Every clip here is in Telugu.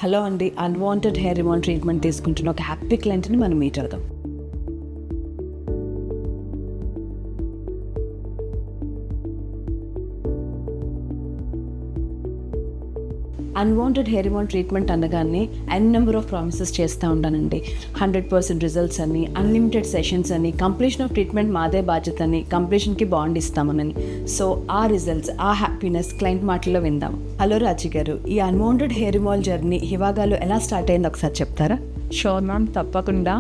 హలో అండి, అన్వాంటెడ్ హెయిర్ రిమూవల్ ట్రీట్మెంట్ తీసుకుంటున్న ఒక హ్యాపీ క్లయింట్ని మనం మీట్ అవుదాం. అన్వాంటెడ్ హెయిర్ రిమూవల్ ట్రీట్మెంట్ అనగానే నెంబర్ ఆఫ్ ప్రామిసెస్ చేస్తూ ఉంటానండి. 100% రిజల్ట్స్ అని, అన్లిమిటెడ్ సెషన్స్ అని, కంప్లీషన్ ఆఫ్ ట్రీట్మెంట్ మాదే బాధ్యత అని, కంప్లీషన్కి బాండ్ ఇస్తామని. సో ఆ రిజల్ట్స్, ఆ హ్యాపీనెస్ క్లయింట్ మాటల్లో విందాం. హలో రాజీ గారు, ఈ అన్వాంటెడ్ హెయిర్ రిమూవల్ జర్నీ హివాగాలో ఎలా స్టార్ట్ అయింది ఒకసారి చెప్తారా? షూర్ మ్యామ్, తప్పకుండా.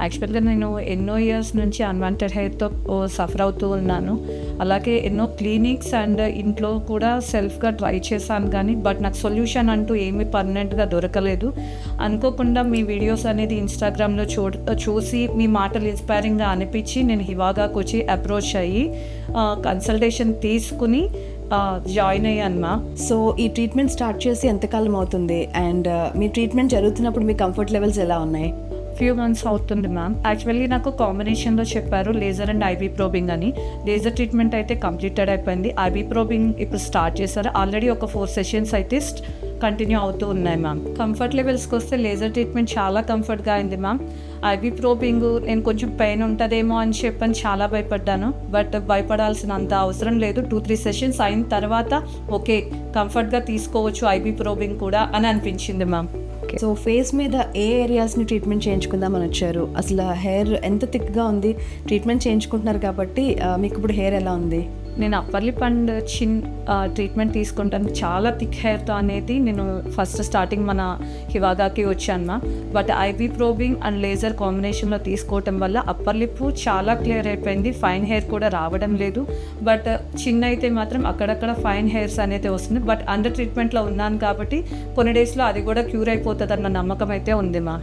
యాక్చువల్గా నేను ఎన్నో ఇయర్స్ నుంచి అన్వాంటెడ్ హెయిర్తో సఫర్ అవుతూ ఉన్నాను. అలాగే ఎన్నో క్లినిక్స్ అండ్ ఇంట్లో కూడా సెల్ఫ్గా ట్రై చేశాను, కానీ బట్ నాకు సొల్యూషన్ అంటూ ఏమీ పర్మనెంట్గా దొరకలేదు. అనుకోకుండా మీ వీడియోస్ అనేది ఇన్స్టాగ్రామ్లో చూసి మీ మాటలు ఇన్స్పైరింగ్గా అనిపించి నేను హివాగాకు వచ్చి అప్రోచ్ అయ్యి కన్సల్టేషన్ తీసుకుని జాయిన్ అయ్యాను. సో ఈ ట్రీట్మెంట్ స్టార్ట్ చేసి ఎంతకాలం అవుతుంది అండ్ మీ ట్రీట్మెంట్ జరుగుతున్నప్పుడు మీ కంఫర్ట్ లెవెల్స్ ఎలా ఉన్నాయి? ఫ్యూ మంత్స్ అవుతుంది మ్యామ్. యాక్చువల్లీ నాకు కాంబినేషన్లో చెప్పారు లేజర్ అండ్ ఐబీ ప్రోబింగ్ అని. లేజర్ ట్రీట్మెంట్ అయితే కంప్లీటెడ్ అయిపోయింది. ఐబీ ప్రోబింగ్ ఇప్పుడు స్టార్ట్ చేశారు. ఆల్రెడీ ఒక 4 సెషన్స్ అయితే కంటిన్యూ అవుతూ ఉన్నాయి మ్యామ్. కంఫర్ట్ లెవెల్స్కి వస్తే లేజర్ ట్రీట్మెంట్ చాలా కంఫర్ట్గా అయింది మ్యామ్. ఐబీ ప్రోబింగ్ నేను కొంచెం పెయిన్ ఉంటుందేమో అని చెప్పని చాలా భయపడ్డాను, బట్ భయపడాల్సినంత అవసరం లేదు. 2-3 సెషన్స్ అయిన తర్వాత ఓకే, కంఫర్ట్గా తీసుకోవచ్చు ఐబీ ప్రోబింగ్ కూడా అని అనిపించింది మ్యామ్. సో ఫేస్ మీద ఏ ఏరియాస్ని ట్రీట్మెంట్ చేయించుకుందామని వచ్చారు? అసలు హెయిర్ ఎంత థిక్గా ఉంది? ట్రీట్మెంట్ చేయించుకుంటున్నారు కాబట్టి మీకు ఇప్పుడు హెయిర్ ఎలా ఉంది? నేను అప్పర్ లిప్ అండ్ చిన్ ట్రీట్మెంట్ తీసుకుంటాను. చాలా థిక్ హెయిర్తో అనేది నేను ఫస్ట్ స్టార్టింగ్ మన హివాగాకి వచ్చాను ma'am. But IB probing and laser కాంబినేషన్లో తీసుకోవటం వల్ల అప్పర్ లిప్ చాలా క్లియర్ అయిపోయింది. ఫైన్ హెయిర్ కూడా రావడం లేదు. బట్ చిన్న అయితే మాత్రం అక్కడక్కడ ఫైన్ హెయిర్స్ అనేది వస్తుంది. బట్ అండర్ ట్రీట్మెంట్లో ఉన్నాను కాబట్టి కొన్ని డేస్లో అది కూడా క్యూర్ అయిపోతుంది అన్న నమ్మకం అయితే ఉంది మా.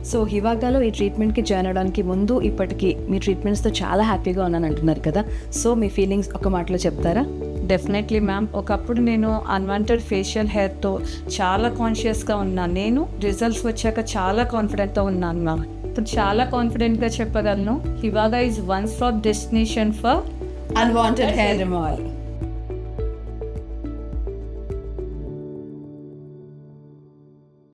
సో హివాగాలో ఈ ట్రీట్మెంట్కి జాయిన్ అవడానికి ముందు ఇప్పటికీ మీ ట్రీట్మెంట్స్తో చాలా హ్యాపీగా ఉన్నాను అంటున్నారు కదా. సో మీ ఫీలింగ్స్ ఒక మాటలో చెప్తారా? Definitely ma'am. ఒకప్పుడు నేను అన్వాంటెడ్ ఫేషియల్ హెయిర్తో చాలా కాన్షియస్గా ఉన్నాను. నేను రిజల్ట్స్ వచ్చాక చాలా కాన్ఫిడెంట్తో ఉన్నాను మ్యామ్. ఇప్పుడు చాలా కాన్ఫిడెంట్గా చెప్పగలను, హివాగా is one stop destination for unwanted hair removal.